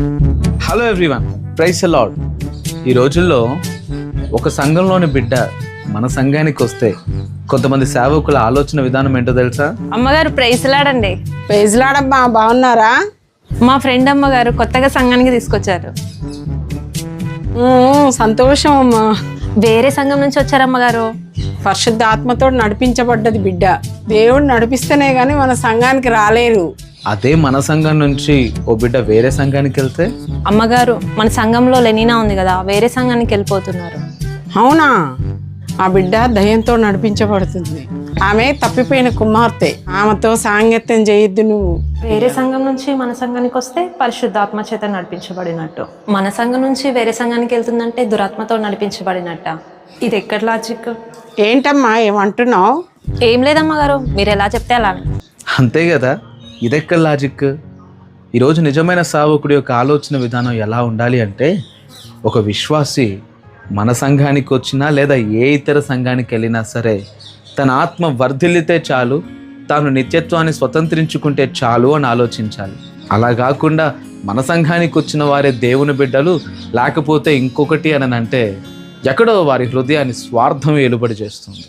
Hello everyone, praise the Lord. ఈ రోజుల్లో ఒక సంఘంలోని బిడ్డ మన సంఘానికి వస్తే కొంతమంది సేవకుల ఆలోచన విధానం ఏంటో తెలుసా? అమ్మగారు ప్రైజ్లాడండి. ప్రైజ్లాడమ్మా, బాగున్నారా? మా ఫ్రెండ్ అమ్మగారు కొత్తగా సంఘానికి తీసుకొచ్చారు. సంతోషం అమ్మా. వేరే సంఘం నుంచి వచ్చారమ్మగారు. పరిశుద్ధ ఆత్మతో నడిపించబడ్డది బిడ్డ. దేవుడు నడిపిస్తేనే గాని మన సంఘానికి రాలేరు. అదే మన సంఘం నుంచి ఓ బిడ్డ వేరే సంఘానికి వెళ్తే? అమ్మగారు, మన సంఘంలో లెనీనా ఉంది కదా, వేరే సంఘానికి వెళ్ళిపోతున్నారు. అవునా? ఆ బిడ్డ దయ్యంతో నడిపించబడుతుంది. ఆమె తప్పిపోయిన కుమార్తె. ఆమెతో సాంగత్యం చేయొద్దు నువ్వు. వేరే సంఘం నుంచి మన సంఘానికి వస్తే పరిశుద్ధాత్మ చేత నడిపించబడినట్టు, మన సంఘం నుంచి వేరే సంఘానికి వెళ్తుందంటే దురాత్మతో నడిపించబడినట్ట. ఇది ఎక్కడ లాజిక్? ఏంటమ్మా ఏమంటున్నావు? ఏం లేదమ్మగారు, మీరు ఎలా చెప్తే అలా. అంతే కదా, ఇదెక్కడ లాజిక్? ఈరోజు నిజమైన సేవకుడి యొక్క ఆలోచన విధానం ఎలా ఉండాలి అంటే, ఒక విశ్వాసి మన సంఘానికి వచ్చినా లేదా ఏ ఇతర సంఘానికి వెళ్ళినా సరే తన ఆత్మ వర్ధిల్లితే చాలు, తాను నిత్యత్వాన్ని స్వతంత్రించుకుంటే చాలు అని ఆలోచించాలి. అలా కాకుండా మన సంఘానికి వచ్చిన వారే దేవుని బిడ్డలు, లేకపోతే ఇంకొకటి అని అంటే ఎక్కడో వారి హృదయాన్ని స్వార్థం ఏలుబడి చేస్తుంది.